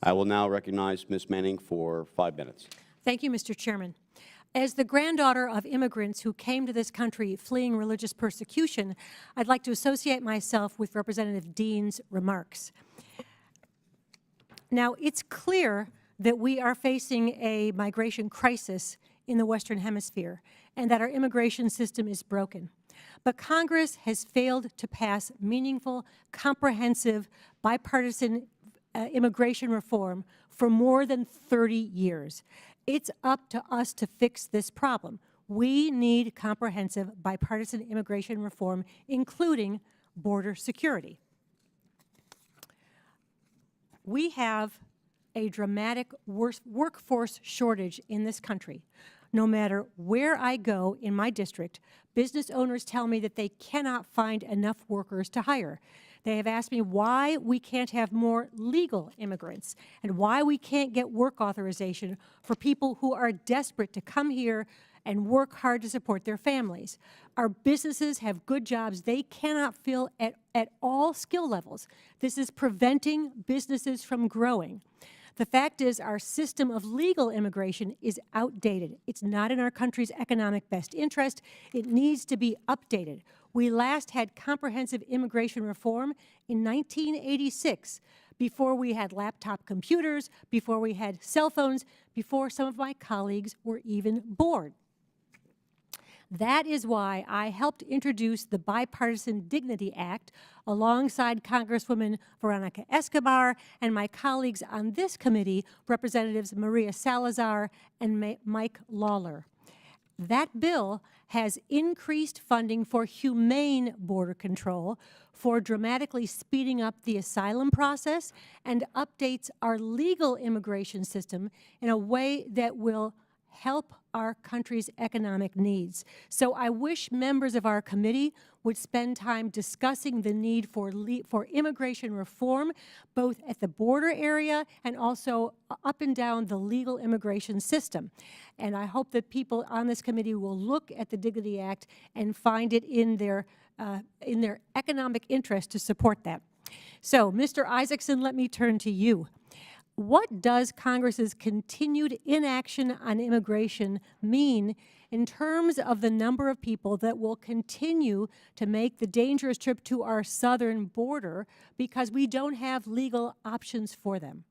I will now recognize Ms. Manning for 5 minutes. Thank you, Mr. Chairman. As the granddaughter of immigrants who came to this country fleeing religious persecution, I'd like to associate myself with Representative Dean's remarks. Now, it's clear that we are facing a migration crisis in the Western Hemisphere and that our immigration system is broken. But Congress has failed to pass meaningful, comprehensive, bipartisan immigration reform for more than 30 years. It's up to us to fix this problem. We need comprehensive bipartisan immigration reform, including border security. We have a dramatic workforce shortage in this country. No matter where I go in my district, business owners tell me that they cannot find enough workers to hire. They have asked me why we can't have more legal immigrants and why we can't get work authorization for people who are desperate to come here and work hard to support their families. Our businesses have good jobs they cannot fill at all skill levels. This is preventing businesses from growing. The fact is our system of legal immigration is outdated. It's not in our country's economic best interest. It needs to be updated. We last had comprehensive immigration reform in 1986, before we had laptop computers, before we had cell phones, before some of my colleagues were even born. That is why I helped introduce the Bipartisan Dignity Act alongside Congresswoman Veronica Escobar and my colleagues on this committee, Representatives Maria Salazar and Mike Lawler. That bill has increased funding for humane border control, for dramatically speeding up the asylum process, and updates our legal immigration system in a way that will help our country's economic needs. So I wish members of our committee would spend time discussing the need for immigration reform, both at the border area and also up and down the legal immigration system. And I hope that people on this committee will look at the Dignity Act and find it in their economic interest to support that. So, Mr. Isaacson, let me turn to you. What does Congress's continued inaction on immigration mean in terms of the number of people that will continue to make the dangerous trip to our southern border because we don't have legal options for them?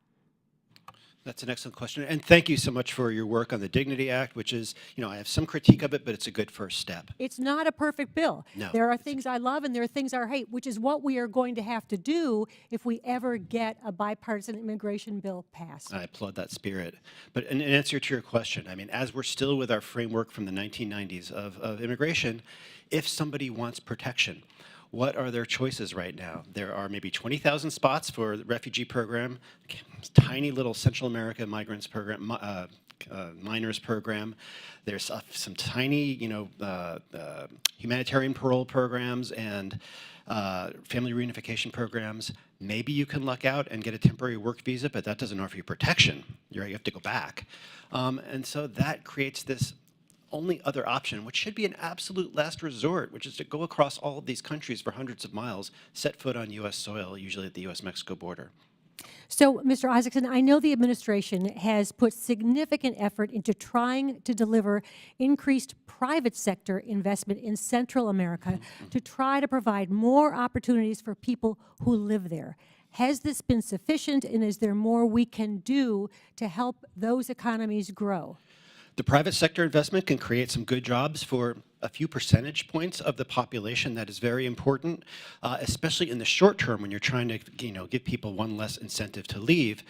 That's an excellent question, and thank you so much for your work on the Dignity Act, which is, I have some critique of it, but it's a good first step. It's not a perfect bill. No. There are things I love and there are things I hate, which is what we are going to have to do if we ever get a bipartisan immigration bill passed. I applaud that spirit. But in answer to your question, as we're still with our framework from the 1990s of immigration, if somebody wants protection, what are their choices right now? There are maybe 20,000 spots for the refugee program, tiny little Central America migrants program, minors program. There's some tiny, humanitarian parole programs and family reunification programs. Maybe you can luck out and get a temporary work visa, but that doesn't offer you protection. You have to go back. And so that creates this only other option, which should be an absolute last resort, which is to go across all of these countries for hundreds of miles, set foot on U.S. soil, usually at the U.S.-Mexico border. So, Mr. Isaacson, I know the administration has put significant effort into trying to deliver increased private sector investment in Central America to try to provide more opportunities for people who live there. Has this been sufficient, and is there more we can do to help those economies grow? The private sector investment can create some good jobs for a few percentage points of the population. That is very important, especially in the short term when you're trying to give people one less incentive to leave.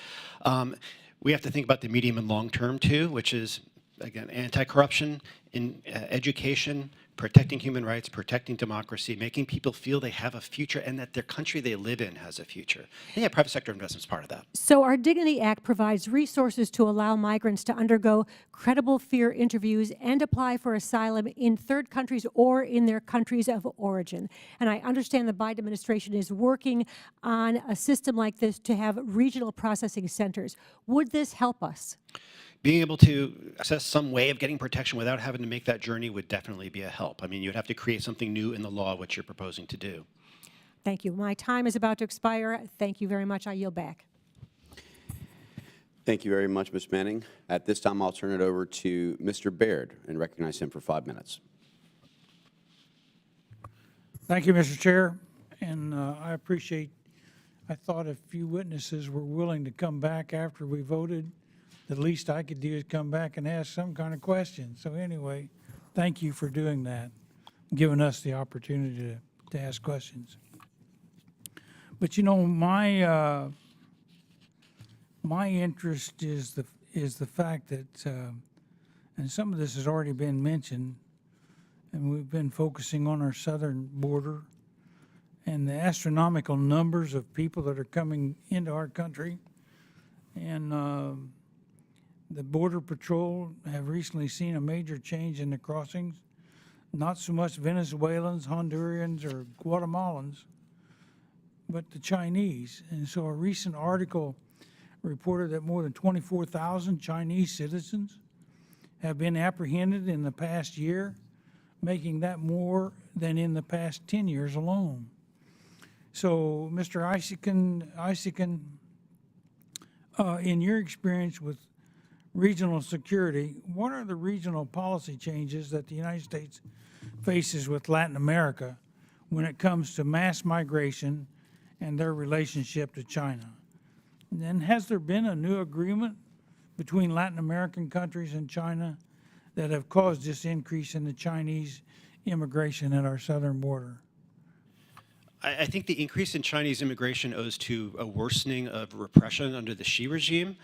We have to think about the medium and long term too, which is, again, anti-corruption in education, protecting human rights, protecting democracy, making people feel they have a future and that their country they live in has a future. And yeah, private sector investment is part of that. So our Dignity Act provides resources to allow migrants to undergo credible fear interviews and apply for asylum in third countries or in their countries of origin. And I understand the Biden administration is working on a system like this to have regional processing centers. Would this help us? Being able to access some way of getting protection without having to make that journey would definitely be a help. You'd have to create something new in the law, which you're proposing to do. Thank you. My time is about to expire. Thank you very much. I yield back. Thank you very much, Ms. Manning. At this time, I'll turn it over to Mr. Baird and recognize him for 5 minutes. Thank you, Mr. Chair, and I thought if few witnesses were willing to come back after we voted, the least I could do is come back and ask some kind of question. So anyway, thank you for doing that, giving us the opportunity to ask questions. But you know, my interest is the fact that, and some of this has already been mentioned, and we've been focusing on our southern border and the astronomical numbers of people that are coming into our country. And the Border Patrol have recently seen a major change in the crossings. Not so much Venezuelans, Hondurans, or Guatemalans, but the Chinese. And so a recent article reported that more than 24,000 Chinese citizens have been apprehended in the past year, making that more than in the past 10 years alone. So, Mr. Isaacson, in your experience with regional security, what are the regional policy changes that the United States faces with Latin America when it comes to mass migration and their relationship to China? And then has there been a new agreement between Latin American countries and China that have caused this increase in the Chinese immigration at our southern border? I think the increase in Chinese immigration owes to a worsening of repression under the Xi regime.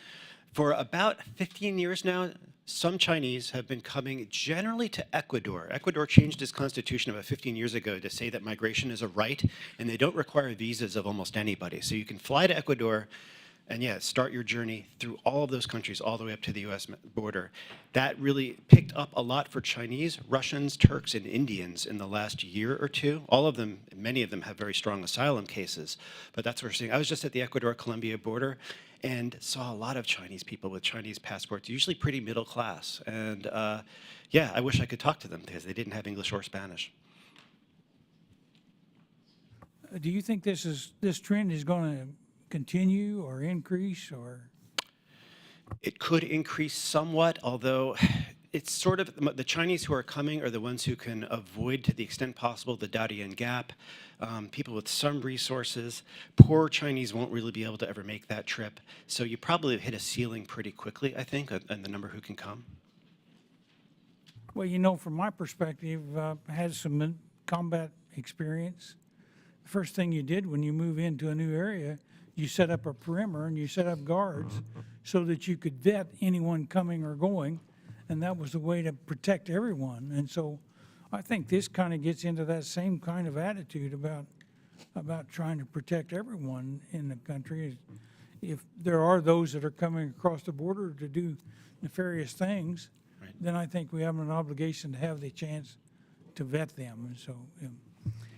For about 15 years now, some Chinese have been coming generally to Ecuador. Ecuador changed its constitution about 15 years ago to say that migration is a right, and they don't require visas of almost anybody. So you can fly to Ecuador and, yeah, start your journey through all of those countries all the way up to the U.S. border. That really picked up a lot for Chinese, Russians, Turks, and Indians in the last year or two. All of them, many of them have very strong asylum cases, but that's what we're seeing. I was just at the Ecuador-Colombia border and saw a lot of Chinese people with Chinese passports, usually pretty middle class. And yeah, I wish I could talk to them because they didn't have English or Spanish. Do you think this trend is going to continue or increase, or? It could increase somewhat, although it's sort of the Chinese who are coming are the ones who can avoid to the extent possible the Darien Gap. People with some resources. Poor Chinese won't really be able to ever make that trip. So you probably hit a ceiling pretty quickly, I think, on the number who can come. Well, you know, from my perspective, I had some combat experience. The first thing you did when you move into a new area, you set up a perimeter and you set up guards so that you could vet anyone coming or going, and that was the way to protect everyone. And so I think this kind of gets into that same kind of attitude about trying to protect everyone in the country. If there are those that are coming across the border to do nefarious things, right, then I think we have an obligation to have the chance to vet them. And so,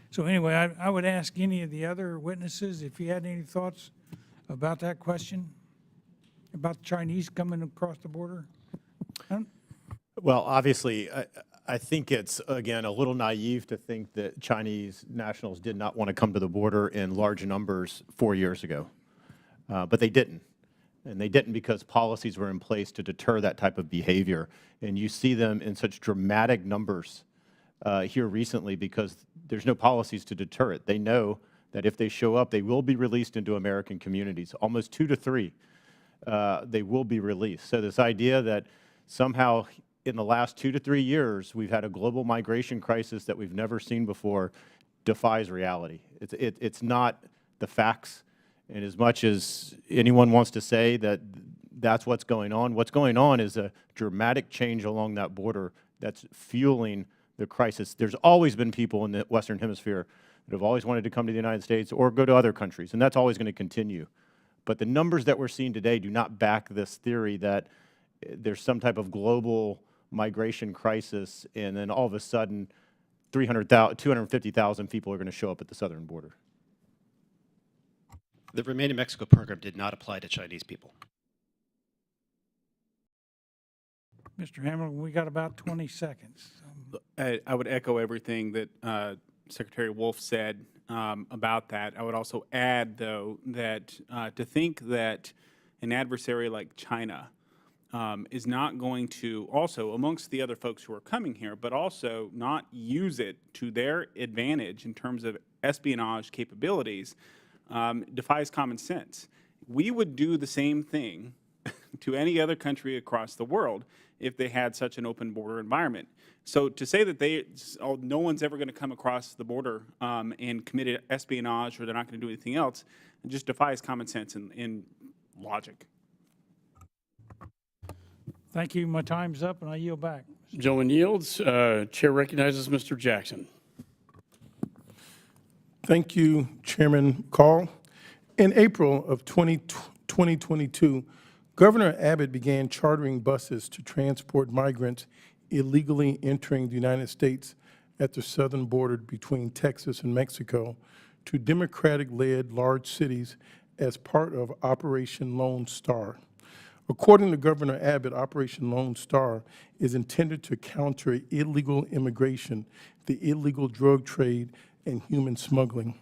so anyway, I would ask any of the other witnesses if you had any thoughts about that question, about the Chinese coming across the border. Well, obviously, I think it's, again, a little naive to think that Chinese nationals did not want to come to the border in large numbers 4 years ago. But they didn't. And they didn't because policies were in place to deter that type of behavior. And you see them in such dramatic numbers here recently because there's no policies to deter it. They know that if they show up, they will be released into American communities. Almost 2 to 3, they will be released. So this idea that somehow in the last 2 to 3 years, we've had a global migration crisis that we've never seen before defies reality. It's not the facts. And as much as anyone wants to say that that's what's going on is a dramatic change along that border that's fueling the crisis. There's always been people in the Western Hemisphere that have always wanted to come to the United States or go to other countries, and that's always going to continue. But the numbers that we're seeing today do not back this theory that there's some type of global migration crisis, and then all of a sudden 250,000 people are going to show up at the southern border. The Remain in Mexico program did not apply to Chinese people. Mr. Hamilton, we got about 20 seconds. I would echo everything that Secretary Wolf said about that. I would also add, though, that to think that an adversary like China is not going to also, amongst the other folks who are coming here, but also not use it to their advantage in terms of espionage capabilities, defies common sense. We would do the same thing to any other country across the world if they had such an open border environment. So to say that no one's ever going to come across the border and commit espionage, or they're not going to do anything else, it just defies common sense and logic. Thank you. My time's up, and I yield back. Gentleman yields. Chair recognizes Mr. Jackson. Thank you, Chairman Call. In April of 2022, Governor Abbott began chartering buses to transport migrants illegally entering the United States at the southern border between Texas and Mexico to Democratic-led large cities as part of Operation Lone Star. According to Governor Abbott, Operation Lone Star is intended to counter illegal immigration, the illegal drug trade, and human smuggling.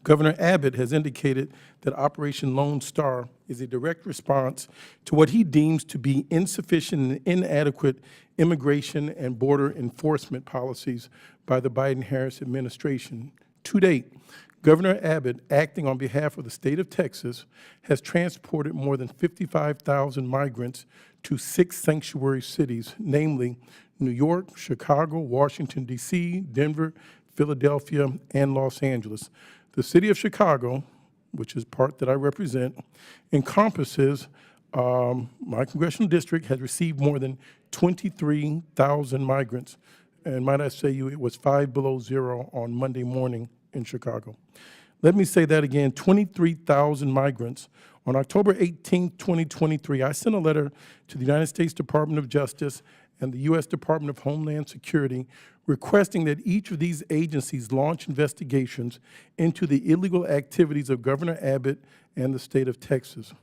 Governor Abbott has indicated that Operation Lone Star is a direct response to what he deems to be insufficient and inadequate immigration and border enforcement policies by the Biden-Harris administration. To date, Governor Abbott, acting on behalf of the state of Texas, has transported more than 55,000 migrants to 6 sanctuary cities, namely New York, Chicago, Washington, D.C., Denver, Philadelphia, and Los Angeles. The city of Chicago, which is part that I represent, encompasses my congressional district, has received more than 23,000 migrants. And might I say you, it was 5 below zero on Monday morning in Chicago. Let me say that again, 23,000 migrants. On October 18, 2023, I sent a letter to the United States Department of Justice and the U.S. Department of Homeland Security requesting that each of these agencies launch investigations into the illegal activities of Governor Abbott and the state of Texas.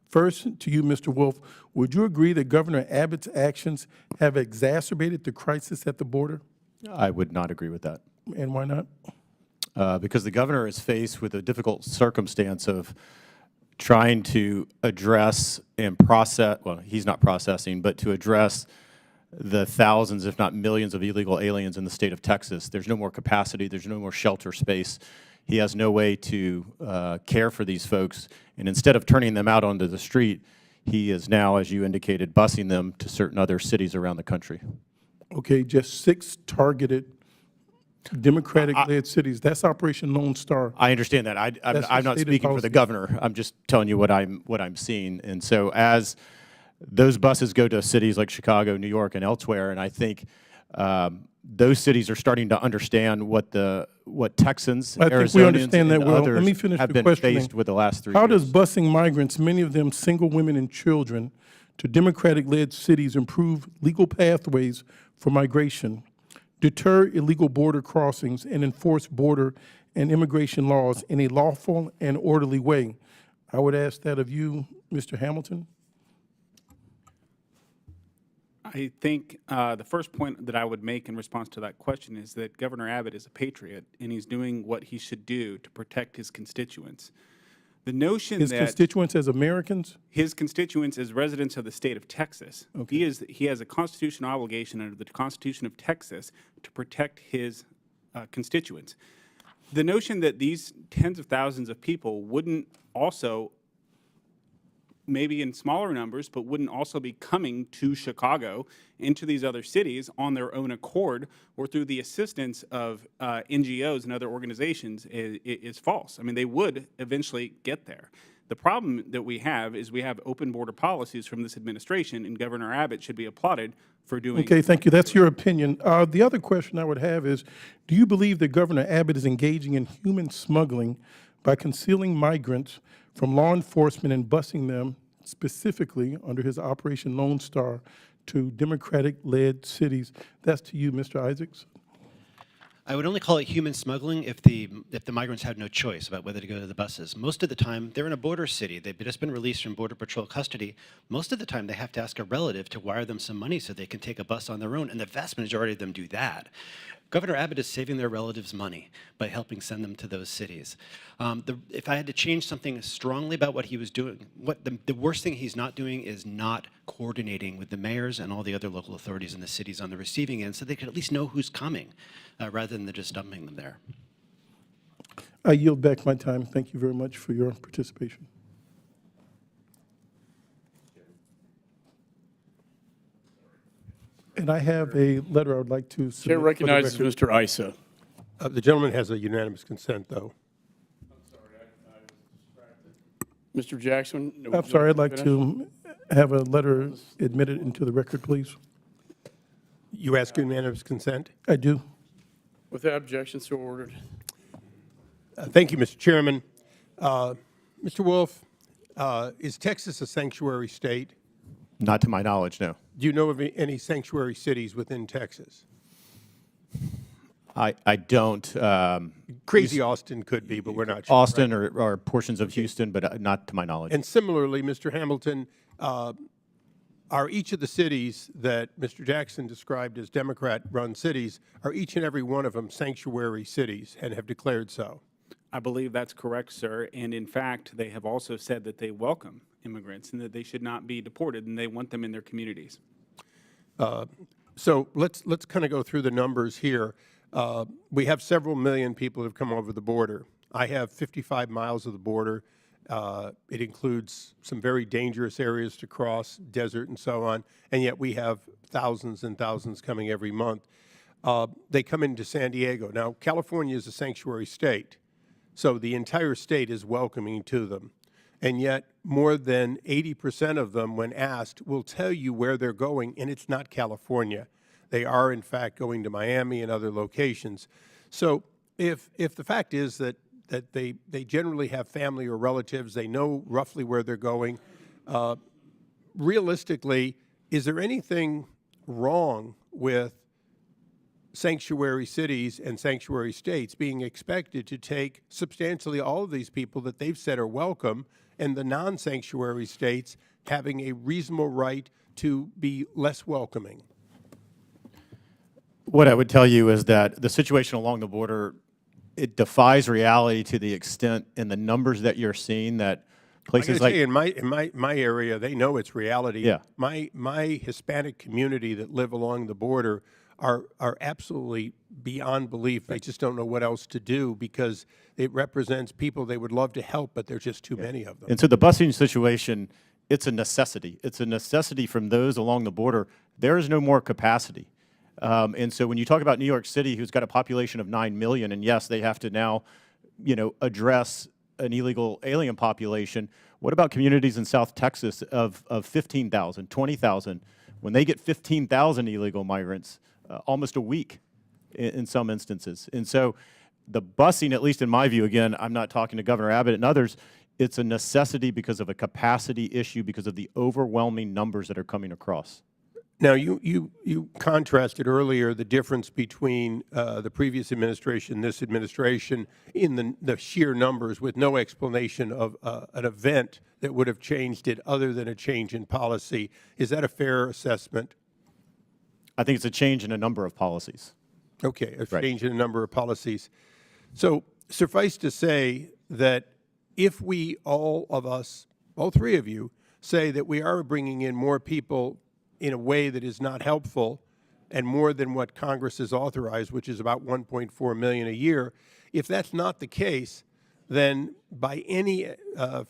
First, to you, Mr. Wolf, would you agree that Governor Abbott's actions have exacerbated the crisis at the border? I would not agree with that. And why not? Because the governor is faced with a difficult circumstance of trying to address and process, well, he's not processing, but to address the thousands, if not millions, of illegal aliens in the state of Texas. There's no more capacity. There's no more shelter space. He has no way to care for these folks. And instead of turning them out onto the street, he is now, as you indicated, busing them to certain other cities around the country. Okay, just 6 targeted Democratic-led cities. That's Operation Lone Star. I understand that. I'm not speaking for the governor. I'm just telling you what I'm seeing. And so as those buses go to cities like Chicago, New York, and elsewhere, and I think those cities are starting to understand what Texans, I think we Arizonans, understand that and well. others Let me finish have the been questioning. faced with the last 3 How years. does busing migrants, many of them single women and children, to Democratic-led cities improve legal pathways for migration, deter illegal border crossings, and enforce border and immigration laws in a lawful and orderly way? I would ask that of you, Mr. Hamilton. I think the first point that I would make in response to that question is that Governor Abbott is a patriot, and he's doing what he should do to protect his constituents. The notion His that constituents as Americans? his constituents as residents of the state of Texas, he has a constitutional obligation under the Constitution of Texas to protect his constituents. The notion that these tens of thousands of people wouldn't also, maybe in smaller numbers, but wouldn't also be coming to Chicago, into these other cities on their own accord or through the assistance of NGOs and other organizations is false. I mean, they would eventually get there. The problem that we have is we have open border policies from this administration, and Governor Abbott should be applauded for doing. Okay, thank you. That's your opinion. The other question I would have is, do you believe that Governor Abbott is engaging in human smuggling by concealing migrants from law enforcement and busing them specifically under his Operation Lone Star to Democratic-led cities? That's to you, Mr. Isaacs. I would only call it human smuggling if the migrants had no choice about whether to go to the buses. Most of the time, they're in a border city. They've just been released from Border Patrol custody. Most of the time, they have to ask a relative to wire them some money so they can take a bus on their own, and the vast majority of them do that. Governor Abbott is saving their relatives money by helping send them to those cities. If I had to change something strongly about what he was doing, the worst thing he's not doing is not coordinating with the mayors and all the other local authorities in the cities on the receiving end so they could at least know who's coming rather than just dumping them there. I yield back my time. Thank you very much for your participation. And I have a letter I would like to submit. Chair for the recognizes record. Mr. Issa. The gentleman has a unanimous consent, though. Mr. Jackson? would I'm you sorry, I'd to like finish? to have a letter admitted into the record, please. You ask unanimous consent? I do. Without objection, so ordered. Thank you, Mr. Chairman. Mr. Wolf, is Texas a sanctuary state? Not to my knowledge, no. Do you know of any sanctuary cities within Texas? I don't. Crazy Austin could be, but we're not sure. Austin or portions of Houston, but not to my knowledge. And similarly, Mr. Hamilton, are each of the cities that Mr. Jackson described as Democrat-run cities, are each and every one of them sanctuary cities and have declared so? I believe that's correct, sir. And in fact, they have also said that they welcome immigrants and that they should not be deported and they want them in their communities. So let's kind of go through the numbers here. We have several million people who have come over the border. I have 55 miles of the border. It includes some very dangerous areas to cross, desert and so on, and yet we have thousands and thousands coming every month. They come into San Diego. Now, California is a sanctuary state, so the entire state is welcoming to them. And yet, more than 80% of them, when asked, will tell you where they're going, and it's not California. They are, in fact, going to Miami and other locations. So if the fact is that they generally have family or relatives, they know roughly where they're going, realistically, is there anything wrong with sanctuary cities and sanctuary states being expected to take substantially all of these people that they've said are welcome, and the non-sanctuary states having a reasonable right to be less welcoming? What I would tell you is that the situation along the border, it defies reality to the extent in the numbers that you're seeing that places like in my area, they know it's reality. Yeah. My Hispanic community that live along the border are absolutely beyond belief. They just don't know what else to do because it represents people they would love to help, but there's just too many of them. And so the busing situation, it's a necessity. It's a necessity from those along the border. There is no more capacity. And so when you talk about New York City, who's got a population of 9 million, and yes, they have to now, address an illegal alien population, what about communities in South Texas of 15,000, 20,000? When they get 15,000 illegal migrants, almost a week in some instances. And so the busing, at least in my view, again, I'm not talking to Governor Abbott and others, it's a necessity because of a capacity issue, because of the overwhelming numbers that are coming across. Now, you contrasted earlier the difference between the previous administration and this administration in the sheer numbers with no explanation of an event that would have changed it other than a change in policy. Is that a fair assessment? I think it's a change in a number of policies. Okay, a Right. change in a number of policies. So suffice to say that if we, all of us, all three of you, say that we are bringing in more people in a way that is not helpful and more than what Congress has authorized, which is about 1.4 million a year, if that's not the case, then by any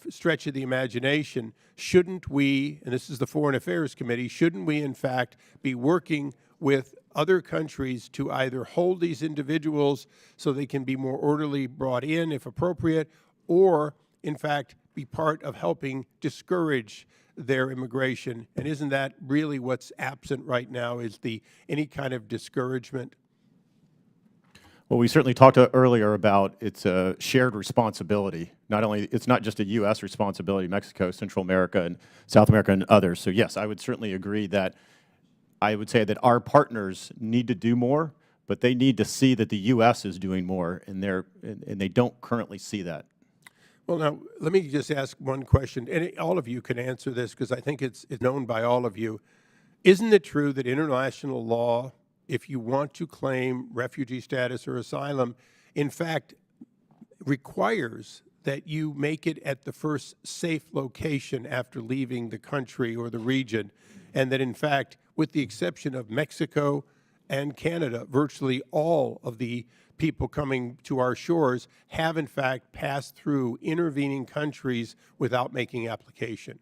stretch of the imagination, shouldn't we, and this is the Foreign Affairs Committee, shouldn't we in fact be working with other countries to either hold these individuals so they can be more orderly brought in if appropriate, or in fact be part of helping discourage their immigration? And isn't that really what's absent right now, is any kind of discouragement? Well, we certainly talked earlier about it's a shared responsibility. It's not just a U.S. responsibility, Mexico, Central America, and South America, and others. So yes, I would certainly agree that I would say that our partners need to do more, but they need to see that the U.S. is doing more, and they don't currently see that. Well, now, let me just ask one question, and all of you can answer this because I think it's known by all of you. Isn't it true that international law if you want to claim refugee status or asylum, in fact, requires that you make it at the first safe location after leaving the country or the region, and that, in fact, with the exception of Mexico and Canada, virtually all of the people coming to our shores have, in fact, passed through intervening countries without making application.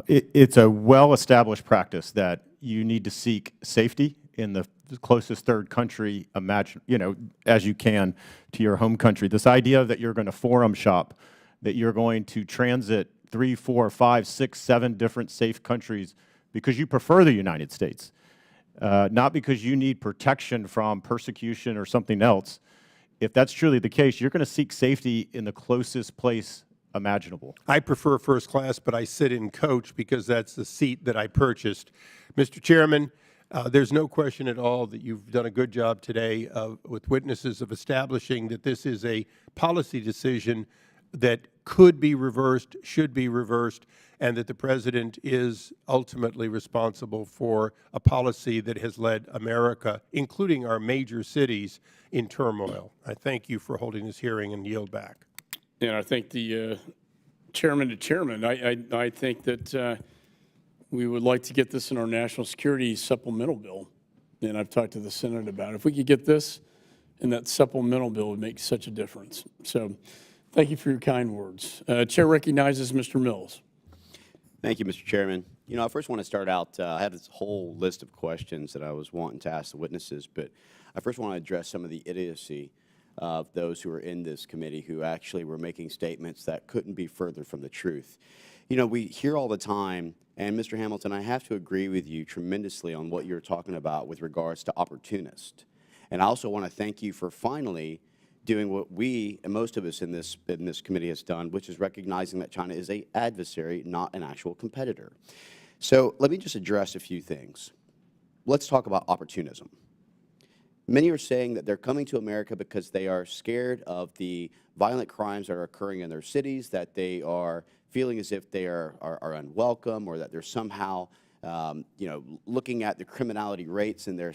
It's a well-established practice that you need to seek safety in the closest third country, as you can to your home country. This idea that you're going to forum shop, that you're going to transit 3, 4, 5, 6, 7 different safe countries because you prefer the United States, not because you need protection from persecution or something else. If that's truly the case, you're going to seek safety in the closest place imaginable. I prefer first class, but I sit in coach because that's the seat that I purchased. Mr. Chairman, there's no question at all that you've done a good job today with witnesses of establishing that this is a policy decision that could be reversed, should be reversed, and that the President is ultimately responsible for a policy that has led America, including our major cities, in turmoil. I thank you for holding this hearing and yield back. And I think the chairman to chairman, I think that we would like to get this in our national security supplemental bill. And I've talked to the Senate about it. If we could get this in that supplemental bill, it would make such a difference. So thank you for your kind words. Chair recognizes Mr. Mills. Thank you, Mr. Chairman. You know, I first want to start out, I had this whole list of questions that I was wanting to ask the witnesses, but I first want to address some of the idiocy of those who are in this committee who actually were making statements that couldn't be further from the truth. You know, we hear all the time, and Mr. Hamilton, I have to agree with you tremendously on what you're talking about with regards to opportunist. And I also want to thank you for finally doing what we, and most of us in this committee has done, which is recognizing that China is an adversary, not an actual competitor. So let me just address a few things. Let's talk about opportunism. Many are saying that they're coming to America because they are scared of the violent crimes that are occurring in their cities, that they are feeling as if they are unwelcome, or that they're somehow looking at the criminality rates in their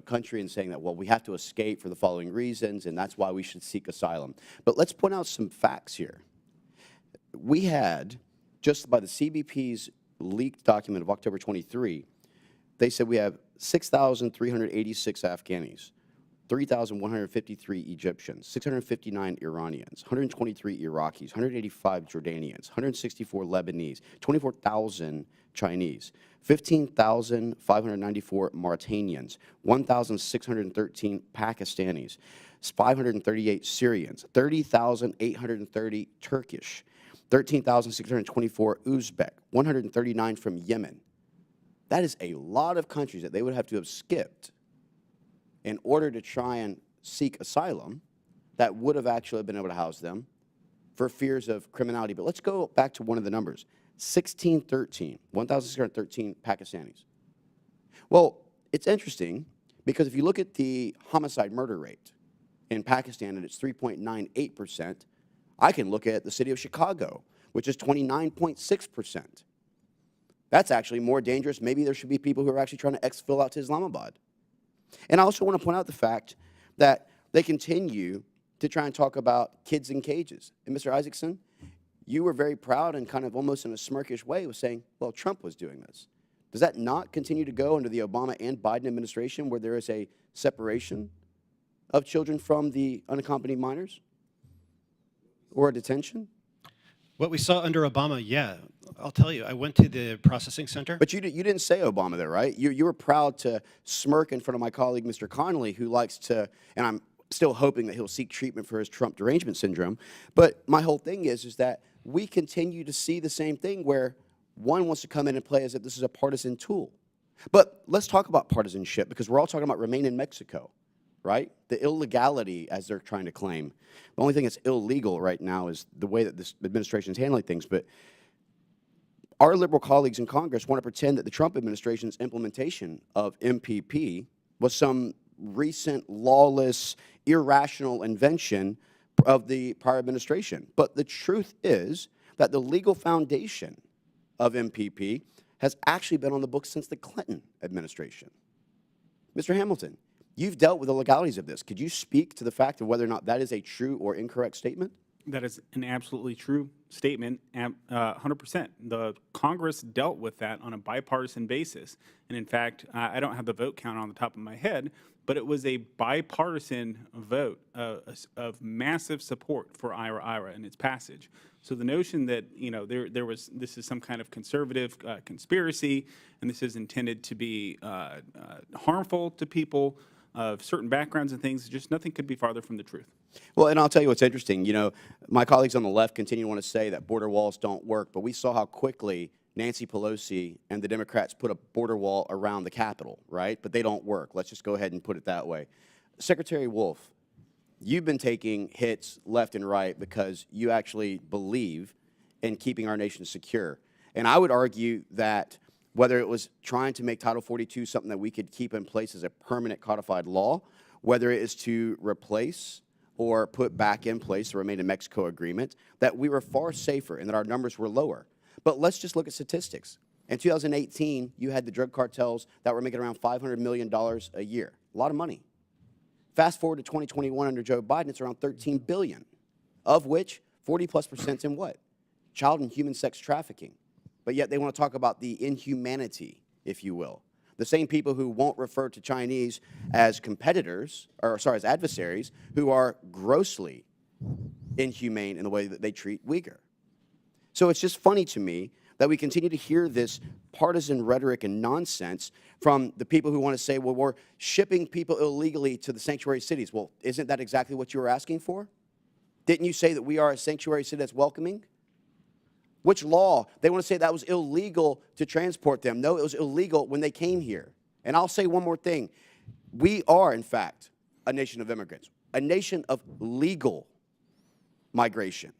country and saying that, well, we have to escape for the following reasons, and that's why we should seek asylum. But let's point out some facts here. We had, just by the CBP's leaked document of October 23, they said we have 6,386 Afghanis, 3,153 Egyptians, 659 Iranians, 123 Iraqis, 185 Jordanians, 164 Lebanese, 24,000 Chinese, 15,594 Mauritanians, 1,613 Pakistanis, 538 Syrians, 30,830 Turkish, 13,624 Uzbek, 139 from Yemen. That is a lot of countries that they would have to have skipped in order to try and seek asylum that would have actually been able to house them for fears of criminality. But let's go back to one of the numbers, 1,613 Pakistanis. Well, it's interesting because if you look at the homicide murder rate in Pakistan and it's 3.98%, I can look at the city of Chicago, which is 29.6%. That's actually more dangerous. Maybe there should be people who are actually trying to exfil out to Islamabad. And I also want to point out the fact that they continue to try and talk about kids in cages. And Mr. Isaacson, you were very proud and kind of almost in a smirkish way was saying, well, Trump was doing this. Does that not continue to go under the Obama and Biden administration where there is a separation of children from the unaccompanied minors or a detention? What we saw under Obama, yeah. I'll tell you, I went to the processing center. But you didn't say Obama there, right? You were proud to smirk in front of my colleague, Mr. Connolly, who likes to, and I'm still hoping that he'll seek treatment for his Trump derangement syndrome. But my whole thing is that we continue to see the same thing where one wants to come in and play as if this is a partisan tool. But let's talk about partisanship because we're all talking about remain in Mexico, right? The illegality, as they're trying to claim. The only thing that's illegal right now is the way that this administration is handling things. But our liberal colleagues in Congress want to pretend that the Trump administration's implementation of MPP was some recent, lawless, irrational invention of the prior administration. But the truth is that the legal foundation of MPP has actually been on the books since the Clinton administration. Mr. Hamilton, you've dealt with the legalities of this. Could you speak to the fact of whether or not that is a true or incorrect statement? That is an absolutely true statement, 100%. The Congress dealt with that on a bipartisan basis. And in fact, I don't have the vote count on the top of my head, but it was a bipartisan vote of massive support for IRA and its passage. So the notion that, you know, this is some kind of conservative conspiracy and this is intended to be harmful to people of certain backgrounds and things, just nothing could be farther from the truth. Well, and I'll tell you what's interesting. You know, my colleagues on the left continue to want to say that border walls don't work, but we saw how quickly Nancy Pelosi and the Democrats put a border wall around the Capitol, right? But they don't work. Let's just go ahead and put it that way. Secretary Wolf, you've been taking hits left and right because you actually believe in keeping our nation secure. And I would argue that whether it was trying to make Title 42 something that we could keep in place as a permanent codified law, whether it is to replace or put back in place the Remain in Mexico agreement, that we were far safer and that our numbers were lower. But let's just look at statistics. In 2018, you had the drug cartels that were making around $500 million a year. A lot of money. Fast forward to 2021 under Joe Biden, it's around $13 billion, of which 40+% in what? Child and human sex trafficking. But yet they want to talk about the inhumanity, if you will. The same people who won't refer to Chinese as competitors, or sorry, as adversaries, who are grossly inhumane in the way that they treat Uyghur. So it's just funny to me that we continue to hear this partisan rhetoric and nonsense from the people who want to say, well, we're shipping people illegally to the sanctuary cities. Well, isn't that exactly what you were asking for? Didn't you say that we are a sanctuary city that's welcoming? Which law? They want to say that was illegal to transport them. No, it was illegal when they came here. And I'll say one more thing. We are, in fact, a nation of immigrants, a nation of legal migration.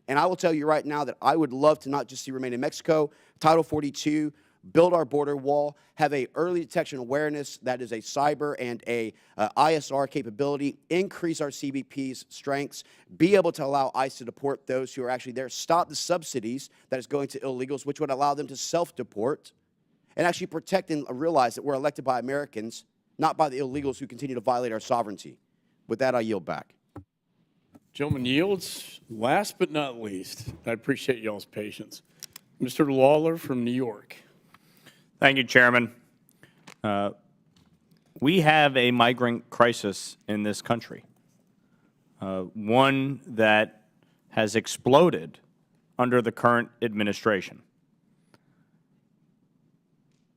And I will tell you right now that I would love to not just see Remain in Mexico, Title 42, build our border wall, have a early detection awareness that is a cyber and a ISR capability, increase our CBP's strengths, be able to allow ICE to deport those who are actually there, stop the subsidies that is going to illegals, which would allow them to self-deport, and actually protect and realize that we're elected by Americans, not by the illegals who continue to violate our sovereignty. With that, I yield back. Gentleman yields. Last but not least, I appreciate y'all's patience. Mr. Lawler from New York. Thank you, Chairman. We have a migrant crisis in this country, one that has exploded under the current administration.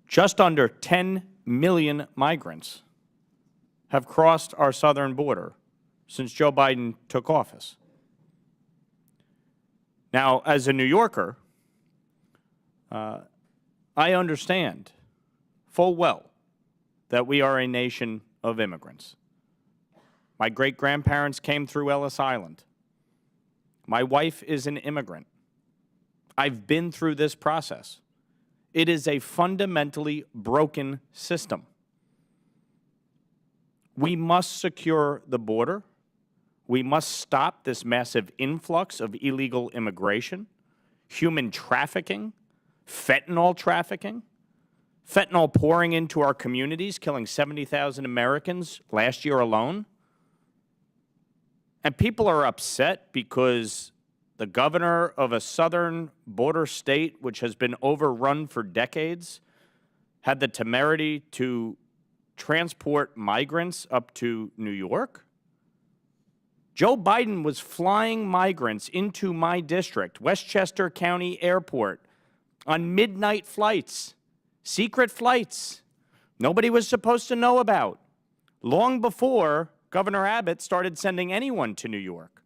Just under 10 million migrants have crossed our southern border since Joe Biden took office. Now, as a New Yorker, I understand full well that we are a nation of immigrants. My great-grandparents came through Ellis Island. My wife is an immigrant. I've been through this process. It is a fundamentally broken system. We must secure the border. We must stop this massive influx of illegal immigration, human trafficking, fentanyl trafficking, fentanyl pouring into our communities, killing 70,000 Americans last year alone. And people are upset because the governor of a southern border state, which has been overrun for decades, had the temerity to transport migrants up to New York. Joe Biden was flying migrants into my district, Westchester County Airport, on midnight flights, secret flights nobody was supposed to know about, long before Governor Abbott started sending anyone to New York.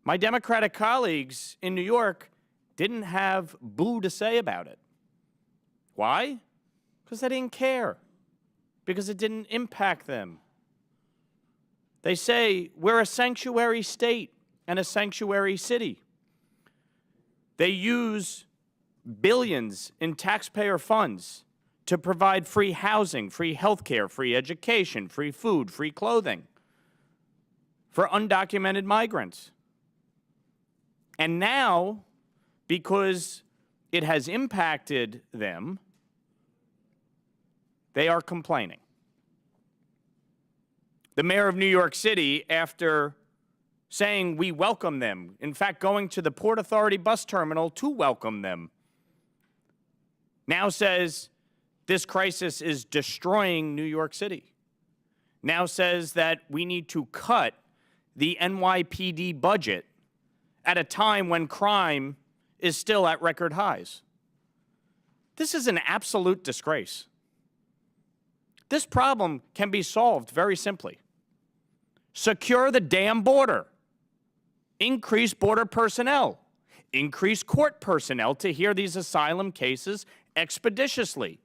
My Democratic colleagues in New York didn't have boo to say about it. Why? Because they didn't care, because it didn't impact them. They say we're a sanctuary state and a sanctuary city. They use billions in taxpayer funds to provide free housing, free health care, free education, free food, free clothing for undocumented migrants. And now, because it has impacted them, they are complaining. The mayor of New York City, after saying we welcome them, in fact, going to the Port Authority bus terminal to welcome them, now says this crisis is destroying New York City. Now says that we need to cut the NYPD budget at a time when crime is still at record highs. This is an absolute disgrace. This problem can be solved very simply. Secure the damn border. Increase border personnel. Increase court personnel to hear these asylum cases expeditiously.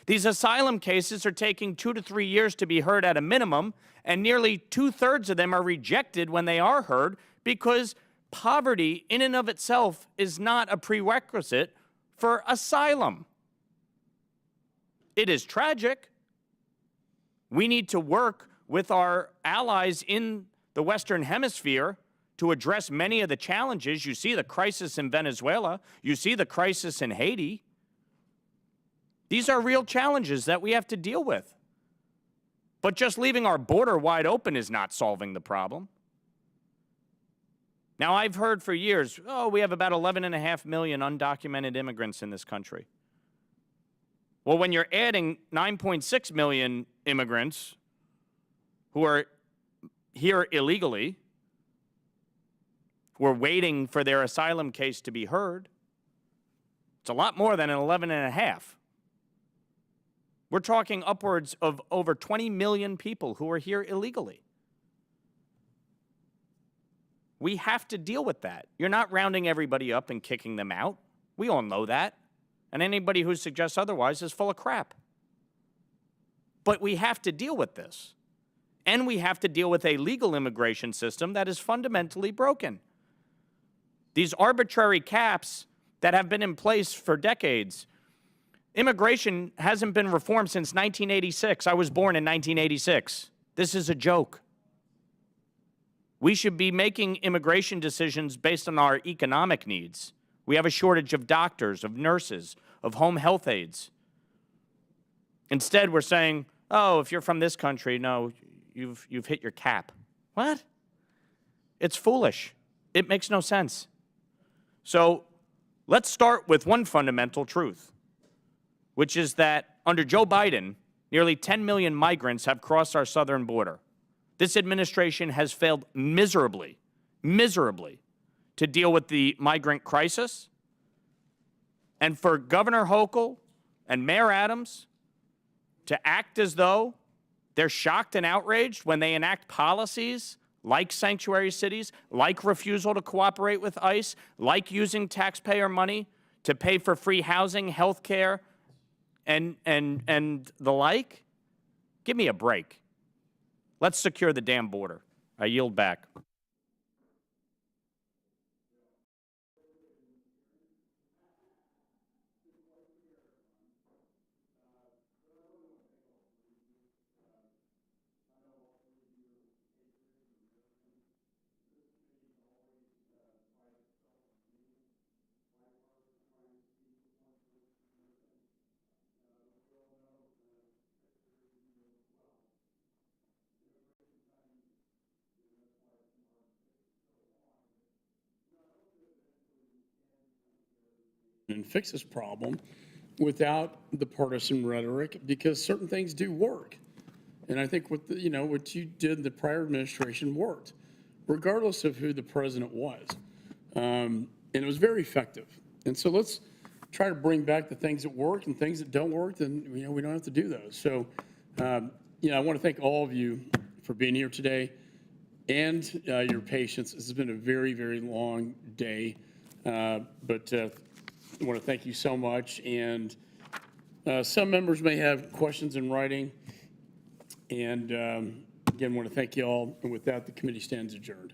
These asylum cases are taking 2 to 3 years to be heard at a minimum, and nearly 2/3 of them are rejected when they are heard because poverty in and of itself is not a prerequisite for asylum. It is tragic. We need to work with our allies in the Western Hemisphere to address many of the challenges. You see the crisis in Venezuela. You see the crisis in Haiti. These are real challenges that we have to deal with. But just leaving our border wide open is not solving the problem. Now, I've heard for years, oh, we have about 11.5 million undocumented immigrants in this country. Well, when you're adding 9.6 million immigrants who are here illegally, who are waiting for their asylum case to be heard, it's a lot more than 11.5. We're talking upwards of over 20 million people who are here illegally. We have to deal with that. You're not rounding everybody up and kicking them out. We all know that. And anybody who suggests otherwise is full of crap. But we have to deal with this. And we have to deal with a legal immigration system that is fundamentally broken. These arbitrary caps that have been in place for decades. Immigration hasn't been reformed since 1986. I was born in 1986. This is a joke. We should be making immigration decisions based on our economic needs. We have a shortage of doctors, of nurses, of home health aides. Instead, we're saying, oh, if you're from this country, no, you've hit your cap. What? It's foolish. It makes no sense. So let's start with one fundamental truth, which is that under Joe Biden, nearly 10 million migrants have crossed our southern border. This administration has failed miserably, miserably to deal with the migrant crisis. And for Governor Hochul and Mayor Adams to act as though they're shocked and outraged when they enact policies like sanctuary cities, like refusal to cooperate with ICE, like using taxpayer money to pay for free housing, health care, and the like, give me a break. Let's secure the damn border. I yield back. And fix this problem without the partisan rhetoric, because certain things do work. And I think what what you did in the prior administration worked, regardless of who the president was. And it was very effective. And so let's try to bring back the things that work and things that don't work, then we don't have to do those. So I want to thank all of you for being here today and your patience. This has been a very, very long day, but I want to thank you so much. And some members may have questions in writing. And again, I want to thank you all. And with that, the committee stands adjourned.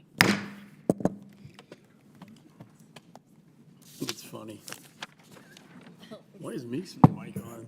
It's funny. Why is Meeks' mic on?